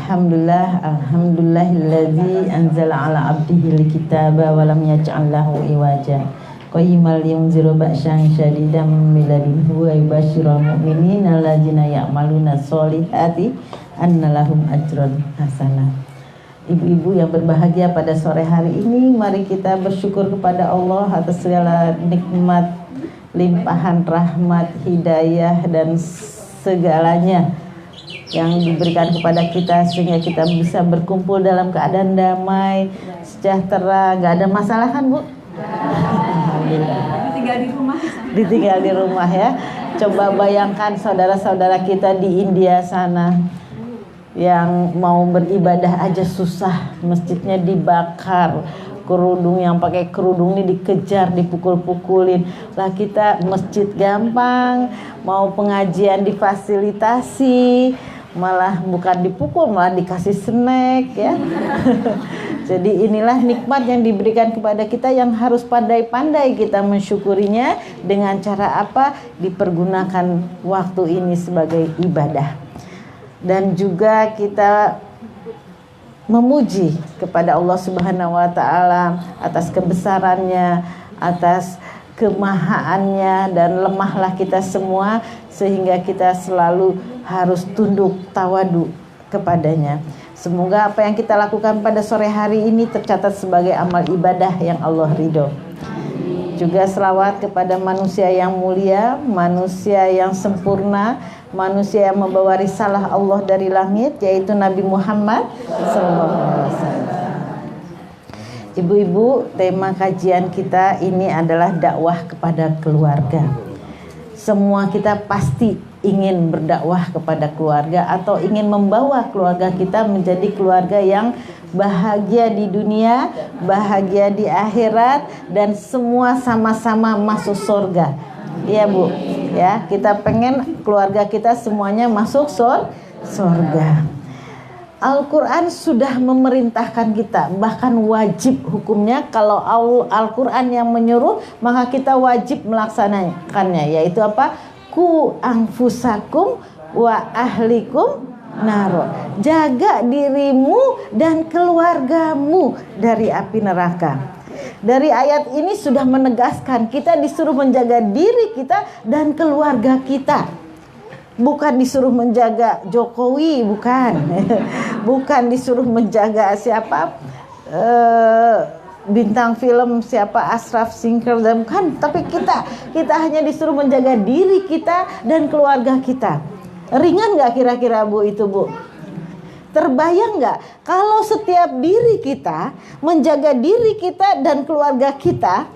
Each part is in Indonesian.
Alhamdulillahilladzi anzala ala abdihil kitaba wa lam yaj'al lahu iwaja qayyimal yunziru ba'syan syadidan min ladunhu wa yubashshiral mu'minina alladzina ya'maluna sholihati anna lahum ajran hasanah. Ibu-ibu yang berbahagia pada sore hari ini, mari kita bersyukur kepada Allah atas segala nikmat, limpahan rahmat, hidayah dan segalanya yang diberikan kepada kita sehingga kita bisa berkumpul dalam keadaan damai, sejahtera, gak ada masalah kan Bu? Ditinggal di rumah ya. Coba bayangkan saudara-saudara kita di India sana yang mau beribadah aja susah, masjidnya dibakar, kerudung yang pakai kerudung ini dikejar, dipukul-pukulin. Lah kita masjid gampang, mau pengajian difasilitasi, malah bukan dipukul, malah dikasih snack ya. Jadi inilah nikmat yang diberikan kepada kita yang harus pandai-pandai kita mensyukurinya. Dengan cara apa? Dipergunakan waktu ini sebagai ibadah. Dan juga kita memuji kepada Allah Subhanahu wa taala atas kebesarannya, atas kemahaannya, dan lemahlah kita semua sehingga kita selalu harus tunduk tawadu kepadanya. Semoga apa yang kita lakukan pada sore hari ini tercatat sebagai amal ibadah yang Allah ridho. Juga selawat kepada manusia yang mulia, manusia yang sempurna, manusia yang membawa risalah Allah dari langit, yaitu Nabi Muhammad SAW. Ibu-ibu, tema kajian kita ini adalah dakwah kepada keluarga. Semua kita pasti ingin berdakwah kepada keluarga atau ingin membawa keluarga kita menjadi keluarga yang bahagia di dunia, bahagia di akhirat, dan semua sama-sama masuk surga. Iya Bu, ya kita pengen keluarga kita semuanya masuk surga. Al-Quran sudah memerintahkan kita, bahkan wajib hukumnya. Kalau Al-Quran yang menyuruh, maka kita wajib melaksanakannya, yaitu apa? Ku anfusakum wa ahlikum naro. Jaga dirimu dan keluargamu dari api neraka. Dari ayat ini sudah menegaskan kita disuruh menjaga diri kita dan keluarga kita. Bukan disuruh menjaga Jokowi, bukan. Bukan disuruh menjaga siapa bintang film siapa Ashraf Sinkar, kan, tapi kita hanya disuruh menjaga diri kita dan keluarga kita. Ringan nggak kira-kira Bu itu Bu? Terbayang nggak kalau setiap diri kita menjaga diri kita dan keluarga kita,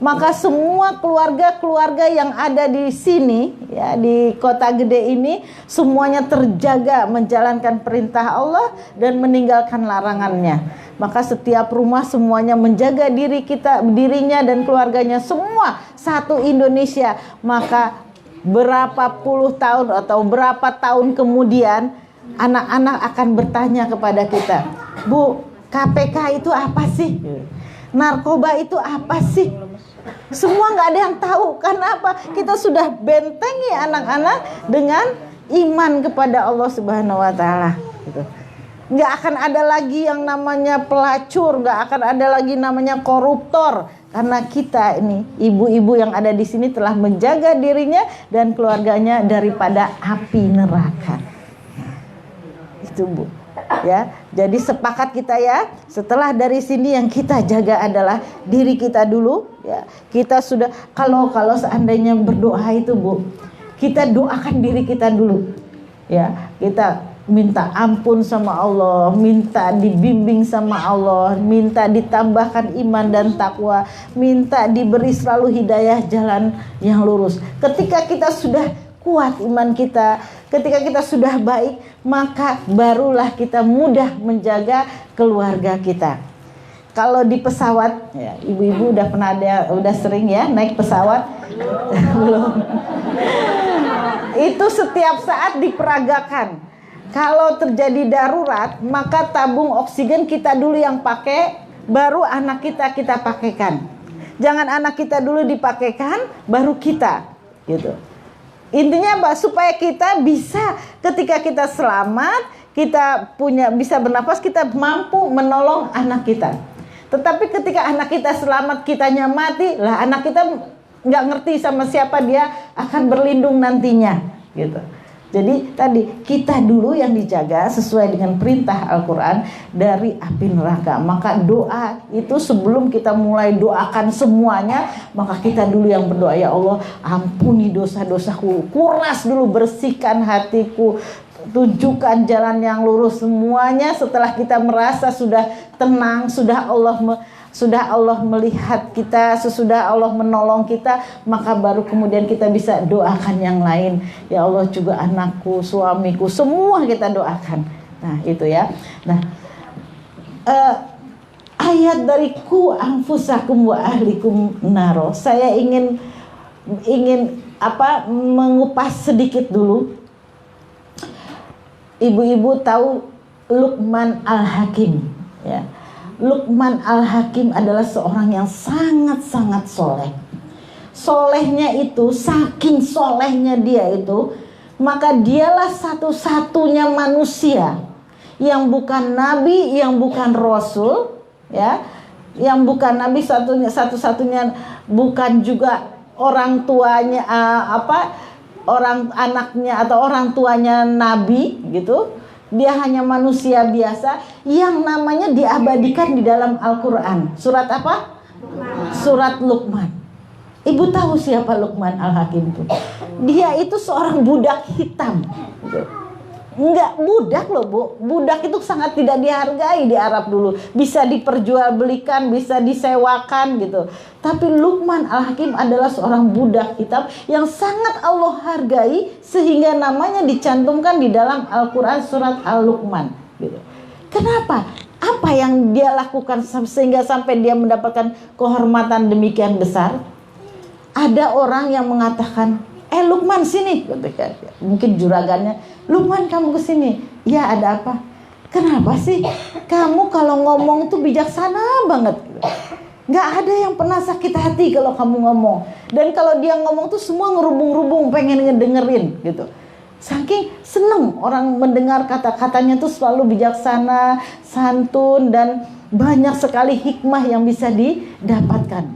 maka semua keluarga-keluarga yang ada di sini ya, di kota gede ini, semuanya terjaga menjalankan perintah Allah dan meninggalkan larangannya. Maka setiap rumah semuanya menjaga dirinya dan keluarganya, semua satu Indonesia. Maka berapa puluh tahun atau berapa tahun kemudian anak-anak akan bertanya kepada kita, Bu, KPK itu apa sih? Narkoba itu apa sih? Semua nggak ada yang tahu. Karena apa? Kita sudah bentengi anak-anak dengan iman kepada Allah Subhanahu wa taala gitu. Nggak akan ada lagi yang namanya pelacur, nggak akan ada lagi namanya koruptor, karena kita ini ibu-ibu yang ada di sini telah menjaga dirinya dan keluarganya daripada api neraka. Itu Bu. Ya, jadi sepakat kita ya. Setelah dari sini yang kita jaga adalah diri kita dulu. Ya, kita sudah kalau seandainya berdoa itu Bu, kita doakan diri kita dulu. Ya, kita minta ampun sama Allah, minta dibimbing sama Allah, minta ditambahkan iman dan takwa, minta diberi selalu hidayah jalan yang lurus. Ketika kita sudah kuat iman kita, ketika kita sudah baik, maka barulah kita mudah menjaga keluarga kita. Kalau di pesawat, ya, ibu-ibu udah sering ya naik pesawat? Belum. Itu setiap saat diperagakan. Kalau terjadi darurat, maka tabung oksigen kita dulu yang pakai, baru anak kita pakaikan. Jangan anak kita dulu dipakaikan, baru kita, gitu. Intinya apa? Supaya kita bisa ketika kita selamat, kita bisa bernapas, kita mampu menolong anak kita. Tetapi ketika anak kita selamat, kitanya mati, lah anak kita nggak ngerti sama siapa dia akan berlindung nantinya, gitu. Jadi tadi kita dulu yang dijaga sesuai dengan perintah Al-Quran dari api neraka. Maka doa itu sebelum kita mulai doakan semuanya, maka kita dulu yang berdoa, ya Allah ampuni dosa-dosaku, kuras dulu, bersihkan hatiku, tunjukkan jalan yang lurus. Semuanya setelah kita merasa sudah tenang, sudah Allah melihat kita, sesudah Allah menolong kita, maka baru kemudian kita bisa doakan yang lain. Ya Allah juga anakku, suamiku, semua kita doakan. Nah itu ya. Nah ayat dari ku anfusakum wa ahlikum naro. Saya ingin mengupas sedikit dulu. Ibu-ibu tahu Luqman Al-Hakim, ya. Luqman Al-Hakim adalah seorang yang sangat-sangat soleh. Solehnya itu, saking solehnya dia itu, maka dialah satu-satunya manusia yang bukan nabi, yang bukan rasul, ya, yang bukan nabi, satu-satunya bukan juga orang tuanya orang anaknya atau orang tuanya nabi, gitu. Dia hanya manusia biasa yang namanya diabadikan di dalam Al-Quran. Surat apa? Surat Luqman. Ibu tahu siapa Luqman Al-Hakim itu? Dia itu seorang budak hitam. Enggak, budak loh Bu. Budak itu sangat tidak dihargai di Arab dulu. Bisa diperjualbelikan, bisa disewakan gitu. Tapi Luqman Al-Hakim adalah seorang budak hitam yang sangat Allah hargai, sehingga namanya dicantumkan di dalam Al-Quran surat Al-Luqman gitu. Kenapa? Apa yang dia lakukan sehingga sampai dia mendapatkan kehormatan demikian besar? Ada orang yang mengatakan, Luqman sini, mungkin juragannya, Luqman kamu kesini. Ya ada apa? Kenapa sih kamu kalau ngomong tuh bijaksana banget, nggak ada yang pernah sakit hati kalau kamu ngomong, dan kalau dia ngomong tuh semua ngerubung-rubung pengen ngedengerin gitu. Saking seneng orang mendengar kata-katanya tuh selalu bijaksana, santun, dan banyak sekali hikmah yang bisa didapatkan.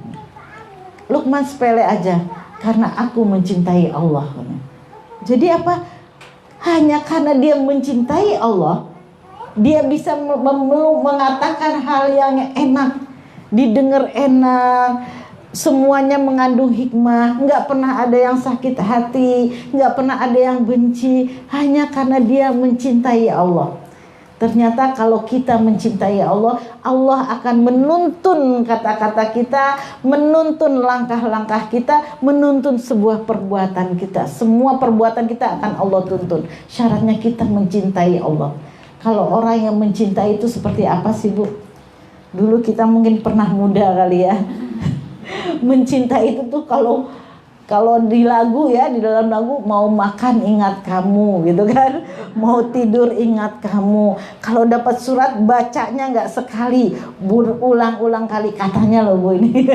Luqman sepele aja, karena aku mencintai Allah. Jadi apa? Hanya karena dia mencintai Allah, dia bisa mengatakan hal yang enak, didengar enak, semuanya mengandung hikmah. Nggak pernah ada yang sakit hati, nggak pernah ada yang benci, hanya karena dia mencintai Allah. Ternyata kalau kita mencintai Allah, Allah akan menuntun kata-kata kita, menuntun langkah-langkah kita, menuntun sebuah perbuatan kita. Semua perbuatan kita akan Allah tuntun. Syaratnya kita mencintai Allah. Kalau orang yang mencintai itu seperti apa sih Bu? Dulu kita mungkin pernah muda kali ya. Mencintai itu tuh kalau di lagu ya, di dalam lagu, mau makan ingat kamu gitu kan, mau tidur ingat kamu. Kalau dapat surat bacanya nggak sekali, berulang-ulang kali, katanya loh Bu ini.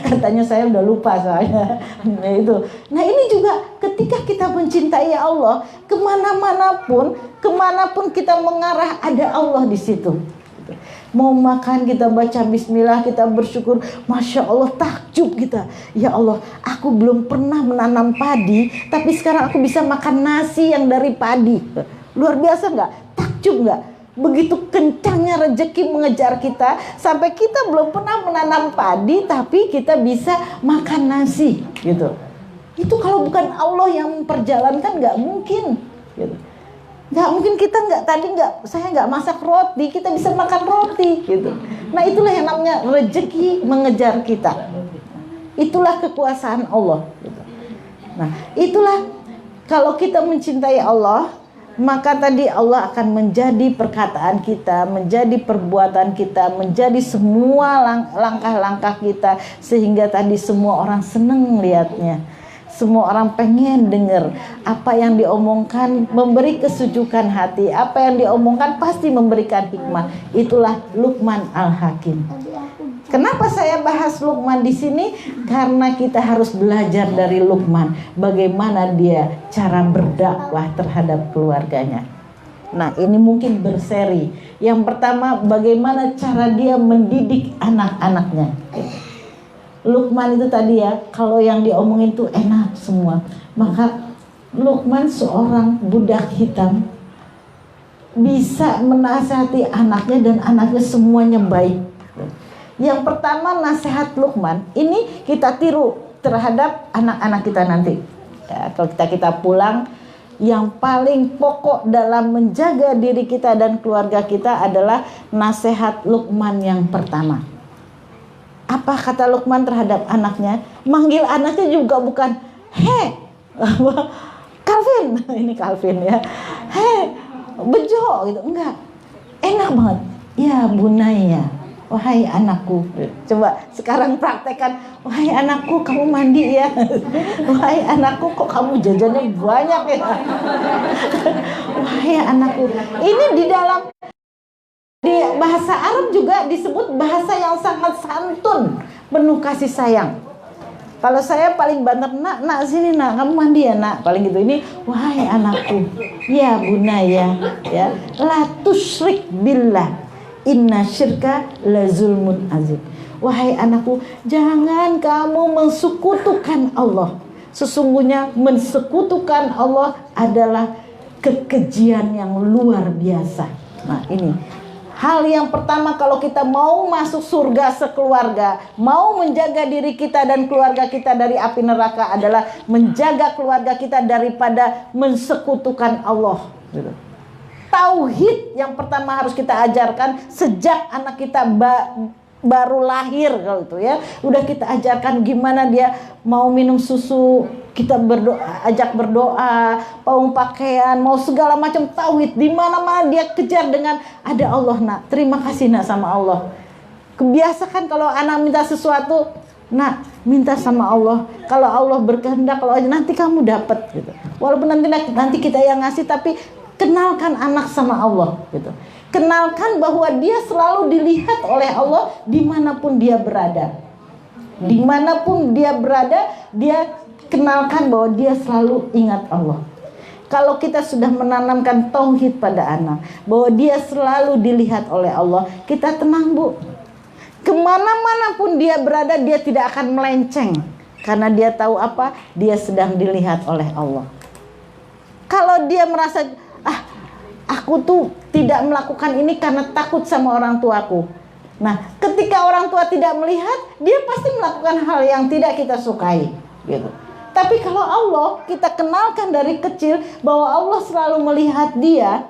Katanya, saya udah lupa soalnya. Nah itu. Nah ini juga ketika kita mencintai Allah, kemanapun kita mengarah, ada Allah di situ. Mau makan kita baca bismillah, kita bersyukur, Masya Allah, takjub kita. Ya Allah, aku belum pernah menanam padi, tapi sekarang aku bisa makan nasi yang dari padi. Luar biasa nggak? Takjub nggak? Begitu kencangnya rezeki mengejar kita, sampai kita belum pernah menanam padi, tapi kita bisa makan nasi gitu. Itu kalau bukan Allah yang memperjalankan, nggak mungkin gitu. Nggak mungkin saya nggak masak roti, kita bisa makan roti gitu. Nah itulah yang namanya rezeki mengejar kita. Itulah kekuasaan Allah gitu. Nah itulah, kalau kita mencintai Allah, maka tadi Allah akan menjadi perkataan kita, menjadi perbuatan kita, menjadi semua langkah-langkah kita, sehingga tadi semua orang seneng lihatnya. Semua orang pengen dengar apa yang diomongkan, memberi kesejukan hati. Apa yang diomongkan pasti memberikan hikmah. Itulah Luqman Al-Hakim. Kenapa saya bahas Luqman di sini? Karena kita harus belajar dari Luqman, bagaimana dia cara berdakwah terhadap keluarganya. Nah, ini mungkin berseri. Yang pertama, bagaimana cara dia mendidik anak-anaknya. Luqman itu tadi ya, kalau yang diomongin tuh enak semua. Maka Luqman seorang budak hitam bisa menasihati anaknya dan anaknya semuanya baik. Yang pertama, nasihat Luqman ini kita tiru terhadap anak-anak kita nanti. Ya, kalau kita pulang, yang paling pokok dalam menjaga diri kita dan keluarga kita adalah nasihat Luqman yang pertama. Apa kata Luqman terhadap anaknya? Manggil anaknya juga bukan "He, Calvin," ini Calvin ya. "He, Bejo," gitu. Enggak. Enak banget. "Ya Bunaya, wahai anakku." Coba sekarang praktekkan. "Wahai anakku, kamu mandi ya." "Wahai anakku, kok kamu jajannya banyak ya." "Wahai anakku." Ini di bahasa Arab juga disebut bahasa yang sangat santun, penuh kasih sayang. Kalau saya paling banter, nak sini nak, kamu mandi ya nak, paling gitu. Ini "Wahai anakku, ya Bunaya, ya la tusyrik billah, inna syirka la zulmun azim." Wahai anakku, jangan kamu mensekutukan Allah. Sesungguhnya mensekutukan Allah adalah kekejian yang luar biasa. Nah, ini hal yang pertama kalau kita mau masuk surga sekeluarga, mau menjaga diri kita dan keluarga kita dari api neraka adalah menjaga keluarga kita daripada mensekutukan Allah. Tauhid yang pertama harus kita ajarkan sejak anak kita baru lahir, kalau itu ya udah kita ajarkan gimana dia mau minum susu, kita berdoa, ajak berdoa, mau pakaian, mau segala macam tauhid. Di mana-mana dia kejar dengan ada Allah, nak, terima kasih nak sama Allah. Kebiasakan kalau anak minta sesuatu, nak minta sama Allah. Kalau Allah berkehendak, kalau aja nanti kamu dapat gitu. Walaupun nanti kita yang ngasih, tapi kenalkan anak sama Allah gitu. Kenalkan bahwa dia selalu dilihat oleh Allah dimanapun dia berada. Dimanapun dia berada, dia kenalkan bahwa dia selalu ingat Allah. Kalau kita sudah menanamkan tauhid pada anak, bahwa dia selalu dilihat oleh Allah, kita tenang, Bu. Kemana-mana pun dia berada, dia tidak akan melenceng. Karena dia tahu apa? Dia sedang dilihat oleh Allah. Kalau dia merasa, aku tuh tidak melakukan ini karena takut sama orang tuaku. Nah, ketika orang tua tidak melihat, dia pasti melakukan hal yang tidak kita sukai, gitu. Tapi kalau Allah, kita kenalkan dari kecil bahwa Allah selalu melihat dia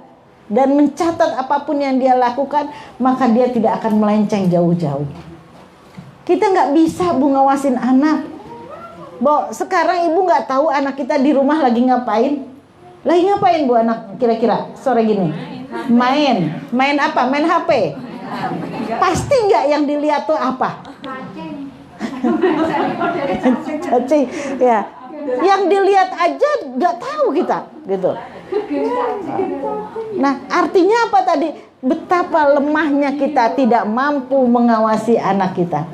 dan mencatat apapun yang dia lakukan, maka dia tidak akan melenceng jauh-jauh. Kita nggak bisa, Bu, ngawasin anak. Bo, sekarang ibu nggak tahu anak kita di rumah lagi ngapain. Lagi ngapain, Bu, anak kira-kira sore gini? Main apa? Main HP. Pasti nggak yang dilihat tuh apa? Cacing, ya. Yang dilihat aja nggak tahu kita, gitu. Nah, artinya apa tadi? Betapa lemahnya kita tidak mampu mengawasi anak kita.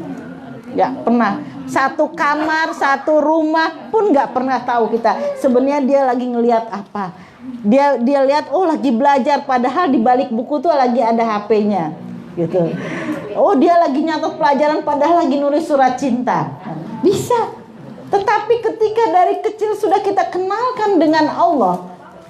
Nggak pernah. Satu kamar, satu rumah pun nggak pernah tahu kita. Sebenarnya dia lagi ngelihat apa? Dia lihat, oh lagi belajar, padahal di balik buku tuh lagi ada HP-nya, gitu. Oh dia lagi nyatet pelajaran, padahal lagi nulis surat cinta. Bisa. Tetapi ketika dari kecil sudah kita kenalkan dengan Allah,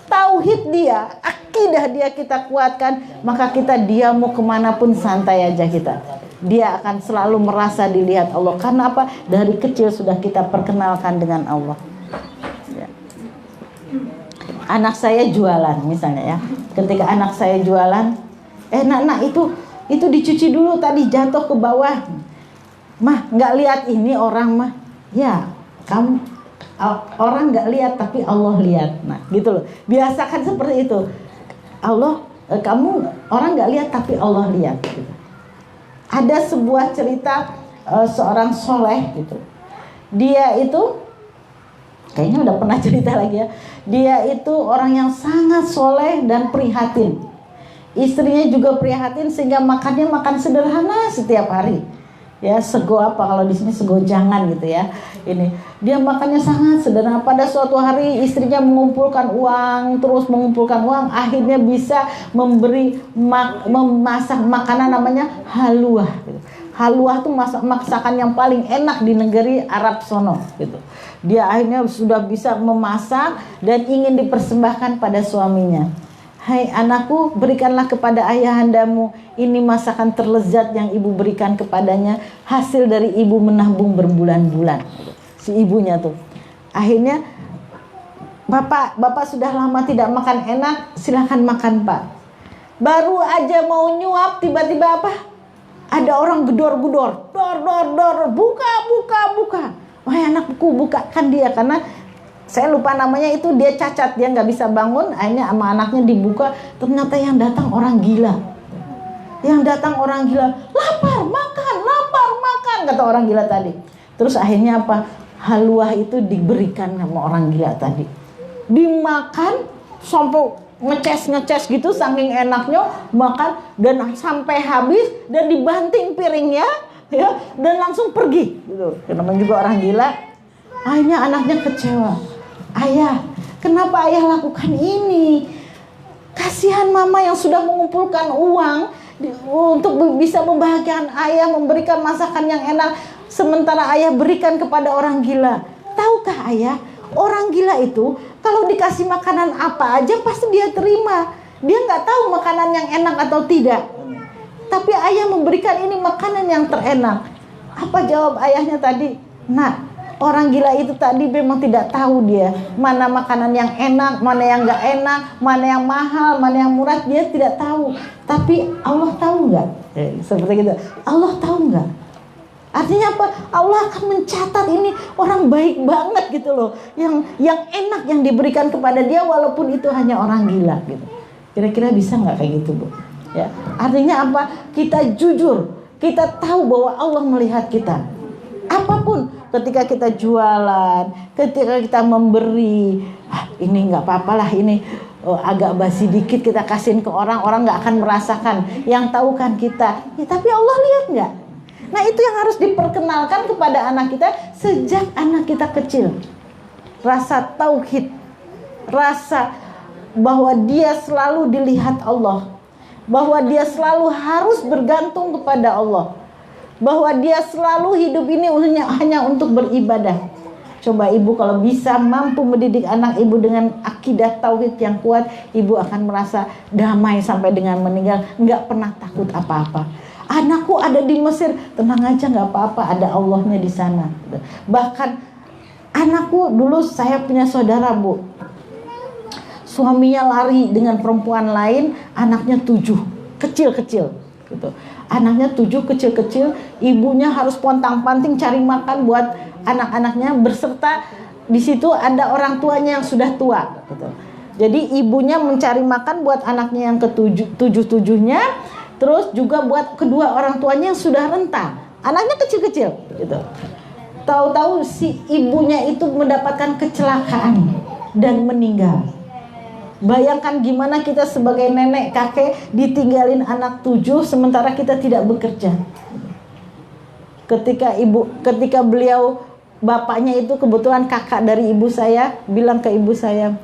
tauhid dia, akidah dia kita kuatkan, maka kita dia mau kemanapun santai aja kita. Dia akan selalu merasa dilihat Allah. Karena apa? Dari kecil sudah kita perkenalkan dengan Allah. Ya. Anak saya jualan misalnya ya. Ketika anak saya jualan, nak itu dicuci dulu tadi jatuh ke bawah. Mah, nggak lihat ini orang mah. Ya, kamu orang nggak lihat tapi Allah lihat. Nah, gitu loh. Biasakan seperti itu. Kamu orang nggak lihat tapi Allah lihat. Gitu. Ada sebuah cerita seorang soleh gitu. Dia itu kayaknya udah pernah cerita lagi ya. Dia itu orang yang sangat soleh dan prihatin. Istrinya juga prihatin sehingga makannya makan sederhana setiap hari. Ya, sego apa kalau di sini sego jangan gitu ya. Ini dia makannya sangat sederhana. Pada suatu hari istrinya mengumpulkan uang, terus mengumpulkan uang, akhirnya bisa memasak makanan namanya halwa. Gitu. Halwa itu masakan yang paling enak di negeri Arab sono. Gitu. Dia akhirnya sudah bisa memasak dan ingin dipersembahkan pada suaminya. Hai anakku, berikanlah kepada ayahandamu ini masakan terlezat yang ibu berikan kepadanya, hasil dari ibu menabung berbulan-bulan. Si ibunya tuh. Akhirnya, Bapak sudah lama tidak makan enak, silahkan makan Pak. Baru aja mau nyuap, tiba-tiba apa? Ada orang gedor-gedor, dor, buka. Wahai anakku, bukakan dia, karena saya lupa namanya, itu dia cacat, dia nggak bisa bangun. Akhirnya sama anaknya dibuka, ternyata yang datang orang gila. Lapar makan, kata orang gila tadi. Terus akhirnya apa? Halwa itu diberikan sama orang gila tadi. Dimakan sampai ngeces gitu, saking enaknya makan, dan sampai habis dan dibanting piringnya, ya, dan langsung pergi. Gitu. Namanya juga orang gila. Akhirnya anaknya kecewa. Ayah, kenapa ayah lakukan ini? Kasihan mama yang sudah mengumpulkan uang untuk bisa membahagiakan ayah, memberikan masakan yang enak, sementara ayah berikan kepada orang gila. Tahukah ayah, orang gila itu kalau dikasih makanan apa aja pasti dia terima. Dia nggak tahu makanan yang enak atau tidak. Tapi ayah memberikan ini makanan yang terenak. Apa jawab ayahnya tadi? Nak, orang gila itu tadi memang tidak tahu dia mana makanan yang enak, mana yang nggak enak, mana yang mahal, mana yang murah, dia tidak tahu. Tapi Allah tahu nggak? Seperti gitu. Allah tahu nggak? Artinya apa? Allah akan mencatat ini orang baik banget gitu loh. Yang enak yang diberikan kepada dia walaupun itu hanya orang gila gitu. Kira-kira bisa nggak kayak gitu, Bu? Ya. Artinya apa? Kita jujur, kita tahu bahwa Allah melihat kita. Apapun, ketika kita jualan, ketika kita memberi, ini nggak apa-apalah, ini agak basi dikit kita kasihin ke orang nggak akan merasakan. Yang tahu kan kita. Ya, tapi Allah lihat nggak? Nah, itu yang harus diperkenalkan kepada anak kita sejak anak kita kecil. Rasa tauhid, rasa bahwa dia selalu dilihat Allah, bahwa dia selalu harus bergantung kepada Allah, bahwa dia selalu hidup ini hanya untuk beribadah. Coba ibu kalau bisa mampu mendidik anak ibu dengan akidah tauhid yang kuat, ibu akan merasa damai sampai dengan meninggal, nggak pernah takut apa-apa. Anakku ada di Mesir, tenang aja, nggak apa-apa, ada Allahnya di sana. Bahkan anakku dulu, saya punya saudara, Bu, suaminya lari dengan perempuan lain, anaknya 7, kecil-kecil gitu. Anaknya 7 kecil-kecil, ibunya harus pontang-panting cari makan buat anak-anaknya, berserta di situ ada orang tuanya yang sudah tua gitu. Jadi ibunya mencari makan buat anaknya yang ketujuh-tujuhnya, terus juga buat kedua orang tuanya yang sudah renta. Anaknya kecil-kecil gitu. Tahu-tahu si ibunya itu mendapatkan kecelakaan dan meninggal. Bayangkan gimana kita sebagai nenek kakek ditinggalin anak 7 sementara kita tidak bekerja. Ketika beliau, bapaknya itu kebetulan kakak dari ibu saya, bilang ke ibu saya,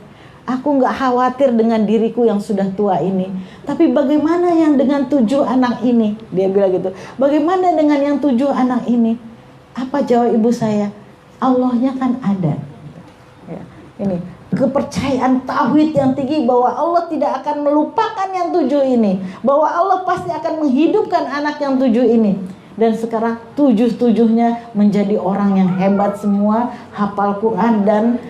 aku nggak khawatir dengan diriku yang sudah tua ini, tapi bagaimana yang dengan 7 anak ini? Dia bilang gitu. Bagaimana dengan yang 7 anak ini? Apa jawab ibu saya? Allahnya kan ada. Ya, ini kepercayaan tauhid yang tinggi bahwa Allah tidak akan melupakan yang 7 ini, bahwa Allah pasti akan menghidupkan anak yang 7 ini. Dan sekarang 7-7-nya menjadi orang yang hebat semua, hafal Quran dan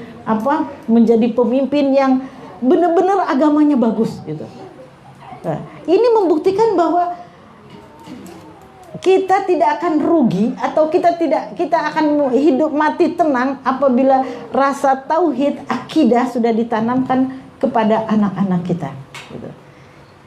menjadi pemimpin yang benar-benar agamanya bagus gitu. Nah, ini membuktikan bahwa kita tidak akan rugi atau kita akan hidup mati tenang apabila rasa tauhid akidah sudah ditanamkan kepada anak-anak kita gitu.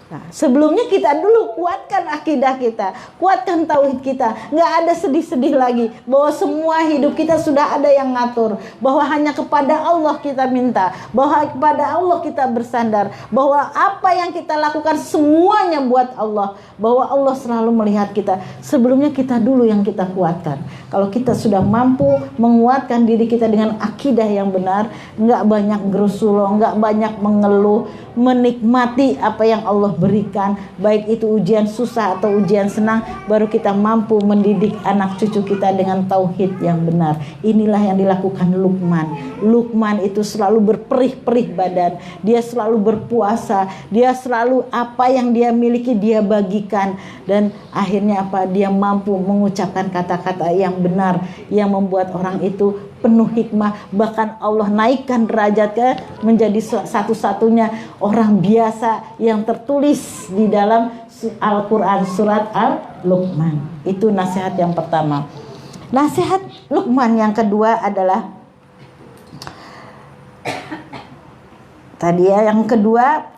Nah, sebelumnya kita dulu kuatkan akidah kita, kuatkan tauhid kita. Nggak ada sedih-sedih lagi bahwa semua hidup kita sudah ada yang ngatur, bahwa hanya kepada Allah kita minta, bahwa kepada Allah kita bersandar, bahwa apa yang kita lakukan semuanya buat Allah, bahwa Allah selalu melihat kita. Sebelumnya kita dulu yang kita kuatkan. Kalau kita sudah mampu menguatkan diri kita dengan akidah yang benar, nggak banyak gerusulo, nggak banyak mengeluh, menikmati apa yang Allah berikan, baik itu ujian susah atau ujian senang, baru kita mampu mendidik anak cucu kita dengan tauhid yang benar. Inilah yang dilakukan Luqman. Luqman itu selalu berperih-perih badan, dia selalu berpuasa, dia selalu apa yang dia miliki dia bagikan, dan akhirnya apa? Dia mampu mengucapkan kata-kata yang benar yang membuat orang itu penuh hikmah, bahkan Allah naikkan derajatnya menjadi satu-satunya orang biasa yang tertulis di dalam Al-Quran surat Al-Luqman. Itu nasihat yang pertama. Nasihat Luqman yang kedua adalah yang kedua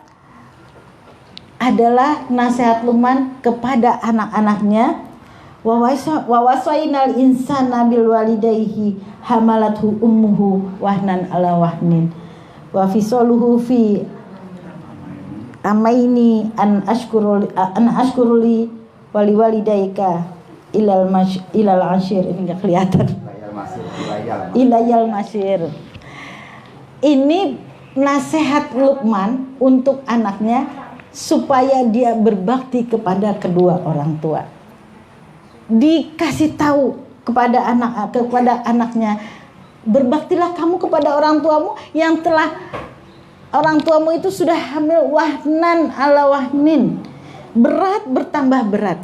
adalah nasihat Luqman kepada anak-anaknya. Wa wasainal insana bil walidayhi hamalathu ummuhu wahnan ala wahnin wa fisaluhu fi amaini an ashkuruli wali walidayka ilal ashir. Ini enggak kelihatan. Ilayal masir. Ini nasihat Luqman untuk anaknya supaya dia berbakti kepada kedua orang tua. Dikasih tahu kepada anaknya, berbaktilah kamu kepada orang tuamu yang telah orang tuamu itu sudah hamil wahnan ala wahnin, berat bertambah berat.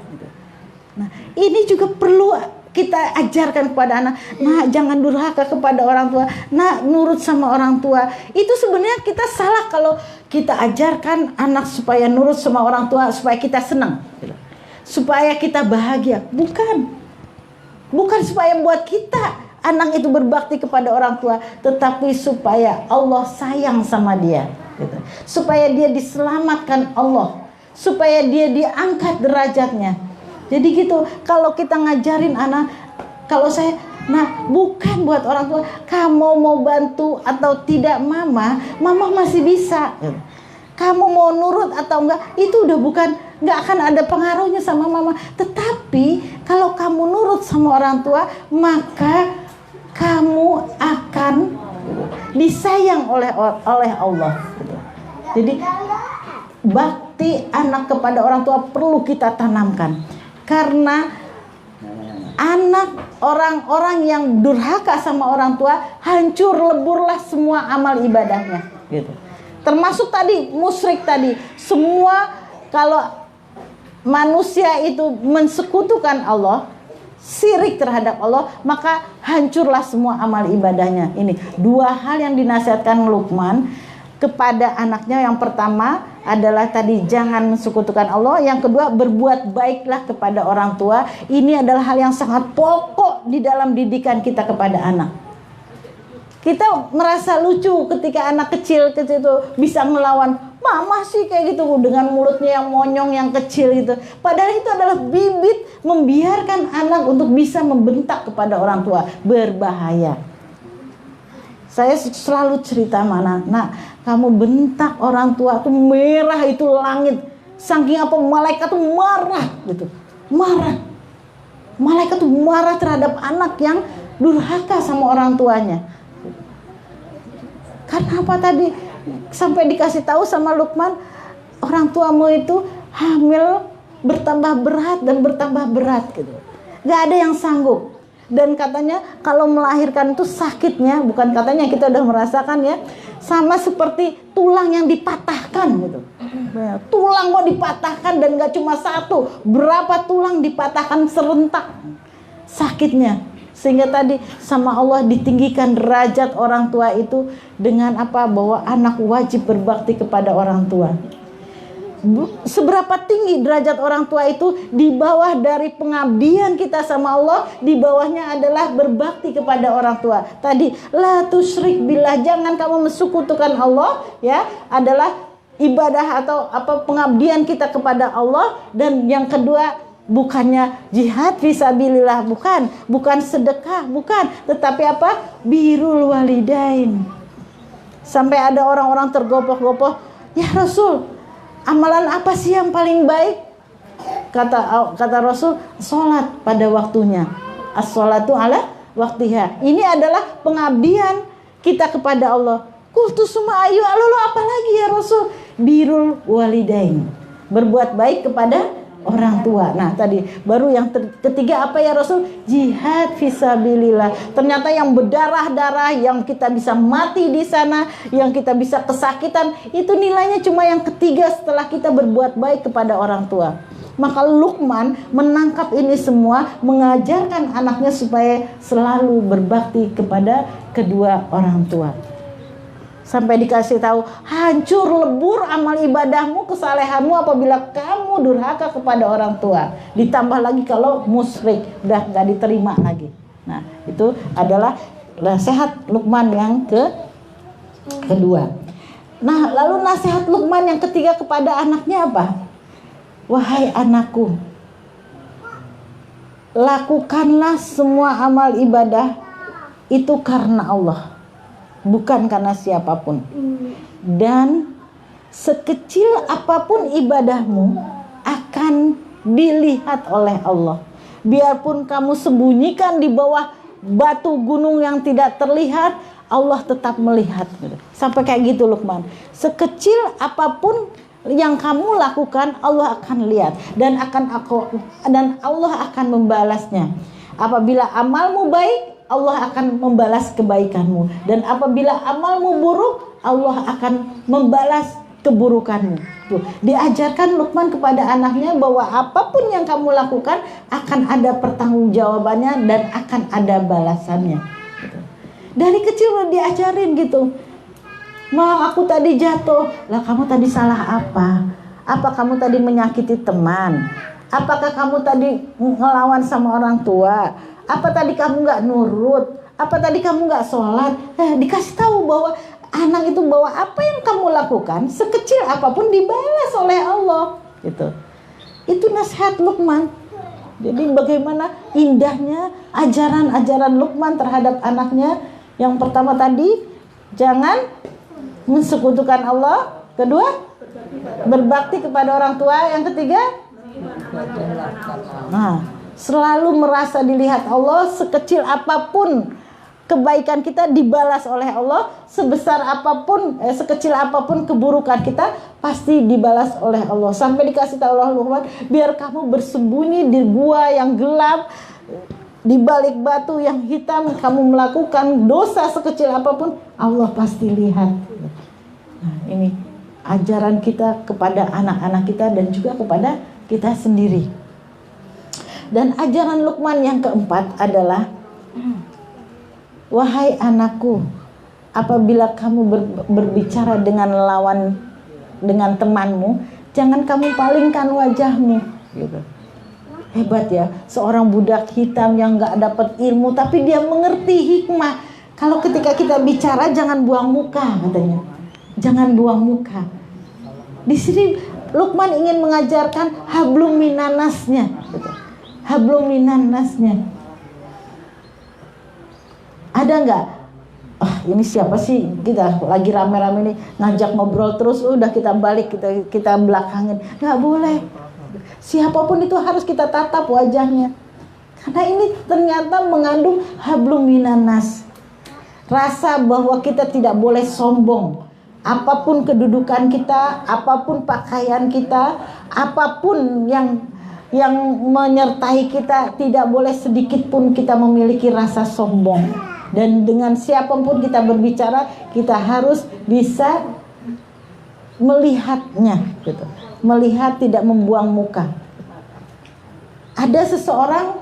Nah, ini juga perlu kita ajarkan kepada anak. Nah, jangan durhaka kepada orang tua. Nah, nurut sama orang tua. Itu sebenarnya kita salah kalau kita ajarkan anak supaya nurut sama orang tua supaya kita senang, supaya kita bahagia. Bukan supaya buat kita anak itu berbakti kepada orang tua, tetapi supaya Allah sayang sama dia, gitu. Supaya dia diselamatkan Allah, supaya dia diangkat derajatnya. Jadi gitu. Kalau kita ngajarin anak, kalau saya, nah bukan buat orang tua, kamu mau bantu atau tidak mama masih bisa, gitu. Kamu mau nurut atau enggak, itu udah bukan, enggak akan ada pengaruhnya sama mama. Tetapi kalau kamu nurut sama orang tua, maka kamu akan disayang oleh Allah. Jadi bakti anak kepada orang tua perlu kita tanamkan. Karena anak orang-orang yang durhaka sama orang tua, hancur leburlah semua amal ibadahnya, gitu. Termasuk tadi musyrik tadi, semua kalau manusia itu mensekutukan Allah, syirik terhadap Allah, maka hancurlah semua amal ibadahnya. Ini dua hal yang dinasihatkan Luqman kepada anaknya. Yang pertama adalah tadi jangan mensekutukan Allah, yang kedua berbuat baiklah kepada orang tua. Ini adalah hal yang sangat pokok di dalam didikan kita kepada anak. Kita merasa lucu ketika anak kecil itu bisa melawan mama sih kayak gitu dengan mulutnya yang monyong yang kecil itu. Padahal itu adalah bibit membiarkan anak untuk bisa membentak kepada orang tua, berbahaya. Saya selalu cerita mana, nak kamu bentak orang tua tuh merah itu langit. Saking apa malaikat tuh marah gitu, marah. Malaikat tuh marah terhadap anak yang durhaka sama orang tuanya. Karena apa tadi sampai dikasih tahu sama Luqman, orang tuamu itu hamil bertambah berat dan bertambah berat gitu. Gak ada yang sanggup. Dan katanya kalau melahirkan itu sakitnya, bukan katanya, kita udah merasakan ya, sama seperti tulang yang dipatahkan gitu. Tulang kok dipatahkan dan gak cuma satu, berapa tulang dipatahkan serentak sakitnya. Sehingga tadi sama Allah ditinggikan derajat orang tua itu dengan apa? Bahwa anak wajib berbakti kepada orang tua. Seberapa tinggi derajat orang tua itu, di bawah dari pengabdian kita sama Allah, di bawahnya adalah berbakti kepada orang tua. Tadi la tusyrik billah, jangan kamu mensekutukan Allah, ya, adalah ibadah atau apa pengabdian kita kepada Allah, dan yang kedua bukannya jihad fisabilillah, bukan sedekah, bukan, tetapi apa? Birrul walidain. Sampai ada orang-orang tergopoh-gopoh, "Ya Rasul, amalan apa sih yang paling baik?" Kata Rasul, sholat pada waktunya. As-sholatu ala waktiha. Ini adalah pengabdian kita kepada Allah. Qultu summa ayu, lalu apa lagi ya Rasul? Birrul walidain, berbuat baik kepada orang tua. Nah tadi baru yang ketiga apa ya Rasul? Jihad fisabilillah. Ternyata yang berdarah-darah, yang kita bisa mati di sana, yang kita bisa kesakitan, itu nilainya cuma yang ketiga setelah kita berbuat baik kepada orang tua. Maka Luqman menangkap ini semua, mengajarkan anaknya supaya selalu berbakti kepada kedua orang tua. Sampai dikasih tahu, hancur lebur amal ibadahmu, kesalehanmu apabila kamu durhaka kepada orang tua. Ditambah lagi kalau musyrik, udah gak diterima lagi. Nah itu adalah nasihat Luqman yang kedua. Nah lalu nasihat Luqman yang ketiga kepada anaknya apa? Wahai anakku, lakukanlah semua amal ibadah itu karena Allah, bukan karena siapapun. Dan sekecil apapun ibadahmu akan dilihat oleh Allah. Biarpun kamu sembunyikan di bawah batu gunung yang tidak terlihat, Allah tetap melihat. Sampai kayak gitu Luqman. Sekecil apapun yang kamu lakukan, Allah akan lihat dan Allah akan membalasnya. Apabila amalmu baik, Allah akan membalas kebaikanmu, dan apabila amalmu buruk, Allah akan membalas keburukanmu. Tuh, diajarkan Luqman kepada anaknya bahwa apapun yang kamu lakukan akan ada pertanggungjawabannya dan akan ada balasannya. Dari kecil udah diajarin gitu. "Ma, aku tadi jatuh." Lah kamu tadi salah apa? Apa kamu tadi menyakiti teman? Apakah kamu tadi ngelawan sama orang tua? Apa tadi kamu gak nurut? Apa tadi kamu gak sholat? Dikasih tahu bahwa anak itu, bahwa apa yang kamu lakukan sekecil apapun dibalas oleh Allah gitu. Itu nasihat Luqman. Jadi bagaimana indahnya ajaran-ajaran Luqman terhadap anaknya. Yang pertama tadi, jangan mensekutukan Allah. Kedua, berbakti kepada orang tua. Yang ketiga, selalu merasa dilihat Allah. Sekecil apapun kebaikan kita dibalas oleh Allah, sebesar apapun, sekecil apapun keburukan kita pasti dibalas oleh Allah. Sampai dikasih tahu Allah, biar kamu bersembunyi di gua yang gelap, di balik batu yang hitam, kamu melakukan dosa sekecil apapun, Allah pasti lihat. Nah, ini ajaran kita kepada anak-anak kita dan juga kepada kita sendiri. Dan ajaran Luqman yang keempat adalah, wahai anakku, apabila kamu berbicara dengan temanmu, jangan kamu palingkan wajahmu. Gitu. Hebat ya, seorang budak hitam yang gak dapat ilmu, tapi dia mengerti hikmah. Kalau ketika kita bicara, jangan buang muka, katanya. Jangan buang muka. Di sini Luqman ingin mengajarkan hablum minannasnya. Gitu. Hablum minannasnya. Ada nggak? Ini siapa sih? Kita lagi rame-rame nih ngajak ngobrol terus, udah kita balik, kita belakangin. Nggak boleh. Siapapun itu harus kita tatap wajahnya. Karena ini ternyata mengandung hablum minannas. Rasa bahwa kita tidak boleh sombong. Apapun kedudukan kita, apapun pakaian kita, apapun yang menyertai kita, tidak boleh sedikit pun kita memiliki rasa sombong. Dan dengan siapapun kita berbicara, kita harus bisa melihatnya, gitu. Melihat, tidak membuang muka. Ada seseorang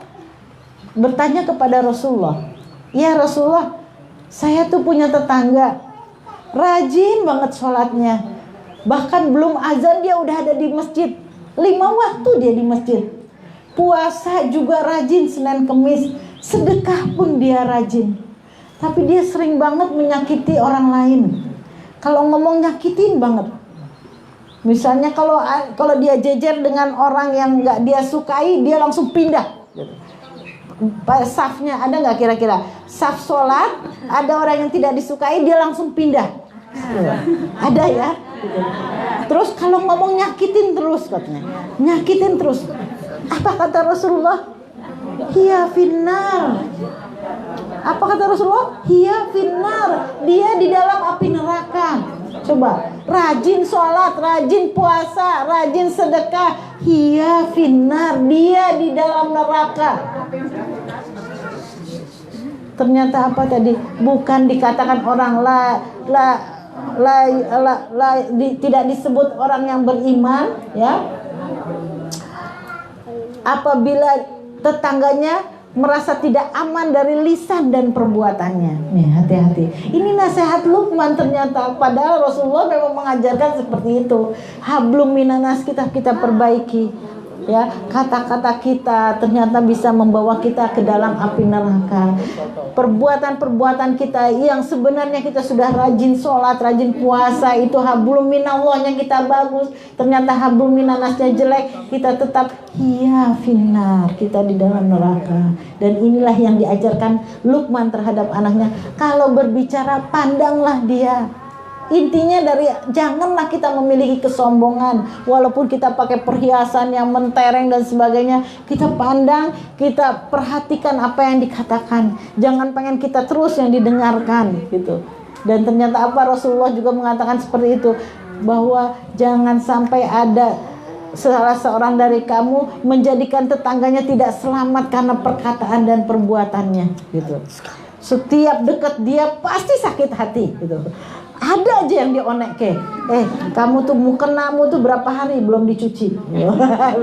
bertanya kepada Rasulullah, "Ya Rasulullah, saya tuh punya tetangga, rajin banget sholatnya. Bahkan belum azan dia udah ada di masjid. 5 waktu dia di masjid. Puasa juga rajin Senin Kemis. Sedekah pun dia rajin. Tapi dia sering banget menyakiti orang lain. Kalau ngomong nyakitin banget. Misalnya kalau dia jejer dengan orang yang nggak dia sukai, dia langsung pindah. Safnya ada nggak kira-kira? Saf sholat, ada orang yang tidak disukai, dia langsung pindah. Ada ya. Terus kalau ngomong nyakitin terus katanya, nyakitin terus. Apa kata Rasulullah? Hiya finnar. Apa kata Rasulullah? Hiya finnar. Dia di dalam api neraka. Coba, rajin sholat, rajin puasa, rajin sedekah. Hiya finnar. Dia di dalam neraka. Ternyata apa tadi? Bukan dikatakan orang tidak disebut orang yang beriman, ya. Apabila tetangganya merasa tidak aman dari lisan dan perbuatannya. Nih, hati-hati. Ini nasihat Luqman ternyata. Padahal Rasulullah memang mengajarkan seperti itu. Hablum minanas kita perbaiki. Ya, kata-kata kita ternyata bisa membawa kita ke dalam api neraka. Perbuatan-perbuatan kita yang sebenarnya kita sudah rajin sholat, rajin puasa, itu hablum minallahnya kita bagus, ternyata hablum minanasnya jelek, kita tetap hiya finnar, kita di dalam neraka. Dan inilah yang diajarkan Luqman terhadap anaknya. Kalau berbicara, pandanglah dia. Intinya dari janganlah kita memiliki kesombongan. Walaupun kita pakai perhiasan yang mentereng dan sebagainya, kita pandang, kita perhatikan apa yang dikatakan. Jangan pengen kita terus yang didengarkan gitu. Dan ternyata apa, Rasulullah juga mengatakan seperti itu, bahwa jangan sampai ada salah seorang dari kamu menjadikan tetangganya tidak selamat karena perkataan dan perbuatannya gitu. Setiap dekat dia pasti sakit hati gitu. Ada aja yang dionek ke, kamu tuh mukenamu tuh berapa hari belum dicuci,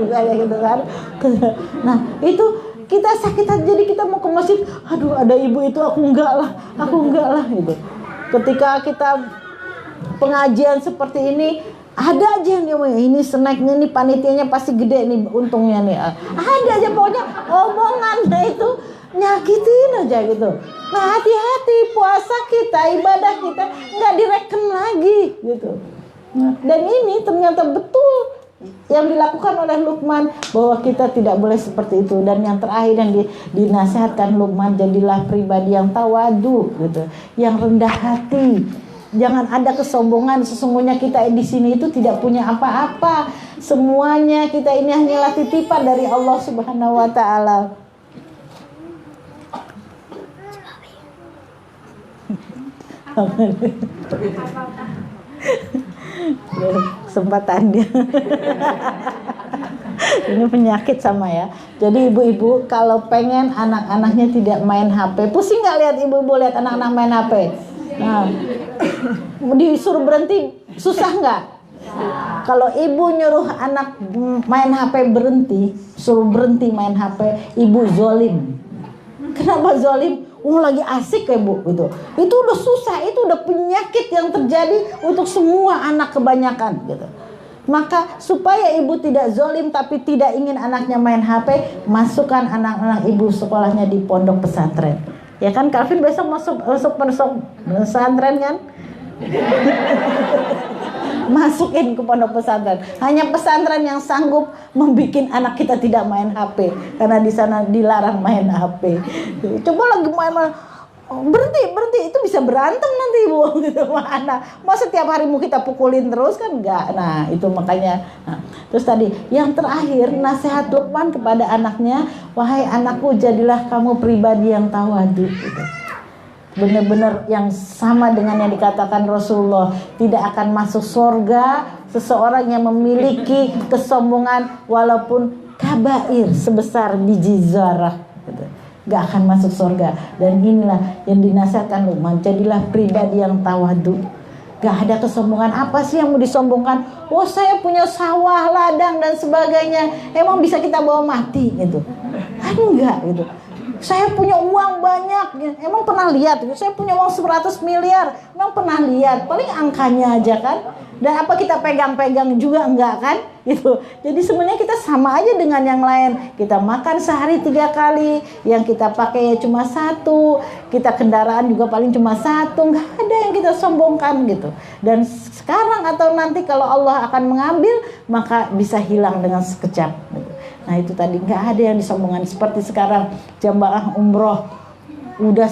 kayak gitu kan. Nah itu kita sakit hati, jadi kita mau ke masjid, aduh ada ibu itu aku enggak lah gitu. Ketika kita pengajian seperti ini, ada aja yang dia ngomong, ini snacknya nih panitianya pasti gede nih untungnya nih. Ada aja pokoknya omongannya itu nyakitin aja gitu. Nah hati-hati, puasa kita, ibadah kita nggak direken lagi gitu. Nah, dan ini ternyata betul yang dilakukan oleh Luqman, bahwa kita tidak boleh seperti itu. Dan yang terakhir yang dinasihatkan Luqman, jadilah pribadi yang tawadu gitu, yang rendah hati. Jangan ada kesombongan. Sesungguhnya kita di sini itu tidak punya apa-apa. Semuanya kita ini hanyalah titipan dari Allah Subhanahu wa taala. Kesempatan dia. Ini penyakit sama ya. Jadi ibu-ibu kalau pengen anak-anaknya tidak main HP, pusing nggak lihat ibu-ibu lihat anak-anak main HP? Nah, disuruh berhenti susah nggak? Kalau ibu nyuruh anak main HP berhenti, suruh berhenti main HP, ibu zolim. Kenapa zolim? Lagi asik ya bu gitu. Itu udah susah, itu udah penyakit yang terjadi untuk semua anak kebanyakan gitu. Maka supaya ibu tidak zolim tapi tidak ingin anaknya main HP, masukkan anak-anak ibu sekolahnya di pondok pesantren. Ya kan, Calvin besok masuk pesantren kan? Masukin ke pondok pesantren. Hanya pesantren yang sanggup membuat anak kita tidak main HP, karena di sana dilarang main HP. Coba lagi main, berhenti itu bisa berantem nanti ibu gitu sama anak. Mau setiap hari mau kita pukulin terus kan enggak. Nah itu makanya. Terus tadi yang terakhir nasihat Luqman kepada anaknya, wahai anakku jadilah kamu pribadi yang tawadu gitu. Benar-benar yang sama dengan yang dikatakan Rasulullah, tidak akan masuk surga seseorang yang memiliki kesombongan walaupun kabair sebesar biji zarah gitu. Gak akan masuk surga. Dan inilah yang dinasihatkan Luqman, jadilah pribadi yang tawadu. Gak ada kesombongan. Apa sih yang mau disombongkan? Oh saya punya sawah, ladang dan sebagainya, emang bisa kita bawa mati gitu? Enggak gitu. Saya punya uang banyak, emang pernah lihat? Saya punya uang 100 miliar, emang pernah lihat? Paling angkanya aja kan. Dan apa kita pegang-pegang juga enggak kan? Gitu. Jadi sebenarnya kita sama aja dengan yang lain. Kita makan sehari 3 kali, yang kita pakai ya cuma 1, kita kendaraan juga paling cuma 1, nggak ada yang kita sombongkan gitu. Dan sekarang atau nanti kalau Allah akan mengambil, maka bisa hilang dengan sekejap. Gitu. Nah itu tadi, nggak ada yang disombongkan. Seperti sekarang jamaah umroh udah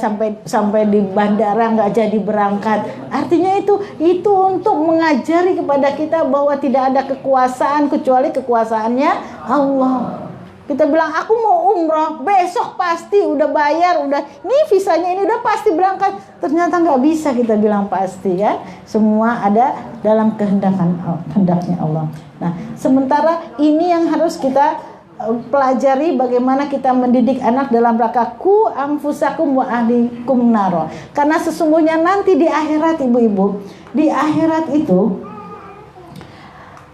sampai di bandara nggak jadi berangkat. Artinya itu untuk mengajari kepada kita bahwa tidak ada kekuasaan kecuali kekuasaannya Allah. Kita bilang aku mau umroh, besok pasti udah bayar, udah nih visanya ini udah pasti berangkat. Ternyata nggak bisa kita bilang pasti ya. Semua ada dalam kehendaknya Allah. Nah sementara ini yang harus kita pelajari, bagaimana kita mendidik anak dalam rangka ku anfusakum wa ahlikum naro. Karena sesungguhnya nanti di akhirat, ibu-ibu, di akhirat itu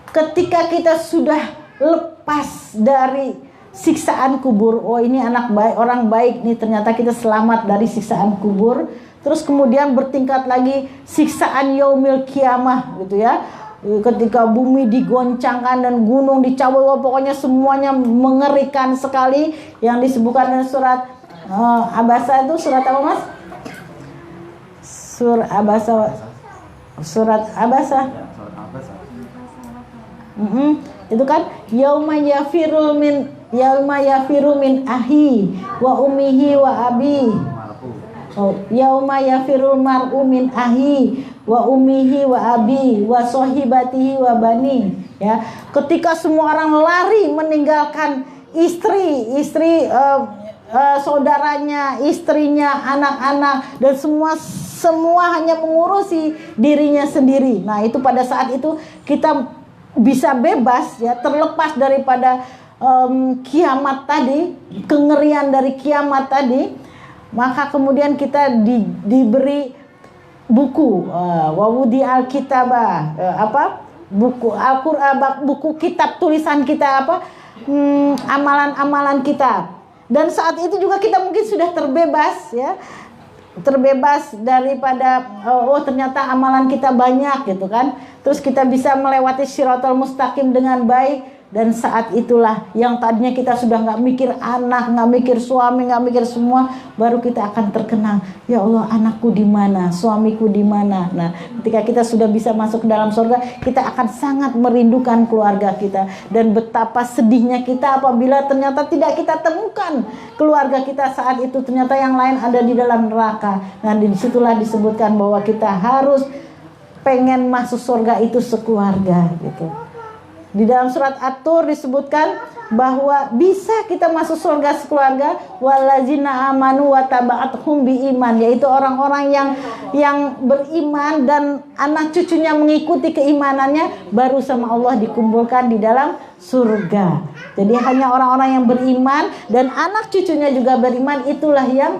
ketika kita sudah lepas dari siksaan kubur, oh ini anak baik, orang baik nih, ternyata kita selamat dari siksaan kubur. Terus kemudian bertingkat lagi siksaan yaumil kiamah gitu ya. Ketika bumi digoncangkan dan gunung dicabut, pokoknya semuanya mengerikan sekali, yang disebutkan dalam surat Abasa. Itu surat apa, Mas? Surat Abasa. Itu kan yauma yafiru min ahi wa ummihi wa abi. Yauma yafirul mar'u min ahi wa ummihi wa abi wa sohibatihi wa bani. Ya, ketika semua orang lari meninggalkan istri, saudaranya, istrinya, anak-anak, dan semua hanya mengurusi dirinya sendiri. Nah itu pada saat itu kita bisa bebas ya, terlepas daripada kiamat tadi, kengerian dari kiamat tadi. Maka kemudian kita diberi buku wawudi alkitabah, buku Al-Qur'an, buku kitab tulisan kita, amalan-amalan kita. Dan saat itu juga kita mungkin sudah terbebas ya, terbebas daripada ternyata amalan kita banyak gitu kan. Terus kita bisa melewati Shiratal Mustaqim dengan baik. Dan saat itulah yang tadinya kita sudah nggak mikir anak, nggak mikir suami, nggak mikir semua, baru kita akan terkenang. Ya Allah, anakku di mana, suamiku di mana. Nah, ketika kita sudah bisa masuk ke dalam surga, kita akan sangat merindukan keluarga kita. Dan betapa sedihnya kita apabila ternyata tidak kita temukan keluarga kita saat itu, ternyata yang lain ada di dalam neraka. Nah, disitulah disebutkan bahwa kita harus pengen masuk surga itu sekeluarga gitu. Di dalam surat At-Tur disebutkan bahwa bisa kita masuk surga sekeluarga, walazina amanu wa taba'athum biiman, yaitu orang-orang yang beriman dan anak cucunya mengikuti keimanannya, baru sama Allah dikumpulkan di dalam surga. Jadi hanya orang-orang yang beriman dan anak cucunya juga beriman, itulah yang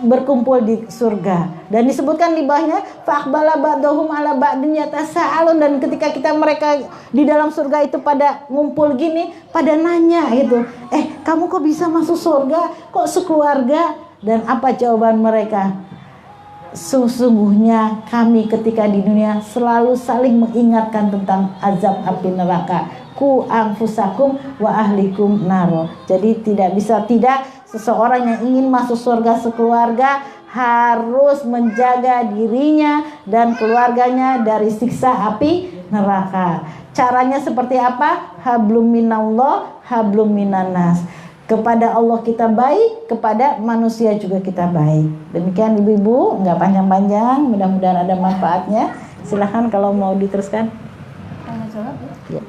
berkumpul di surga. Dan disebutkan di bawahnya faqbala ba'dhum ala ba'din yatasaalun, dan ketika mereka di dalam surga itu pada ngumpul gini, pada nanya gitu, kamu kok bisa masuk surga, kok sekeluarga? Dan apa jawaban mereka? Sesungguhnya kami ketika di dunia selalu saling mengingatkan tentang azab api neraka. Ku anfusakum wa ahlikum naro. Jadi tidak seseorang yang ingin masuk surga sekeluarga harus menjaga dirinya dan keluarganya dari siksa api neraka. Caranya seperti apa? Hablum minallah, hablum minannas. Kepada Allah kita baik, kepada manusia juga kita baik. Demikian ibu-ibu, nggak panjang-panjang, mudah-mudahan ada manfaatnya. Silahkan kalau mau diteruskan. Mau jawab ya? Ya.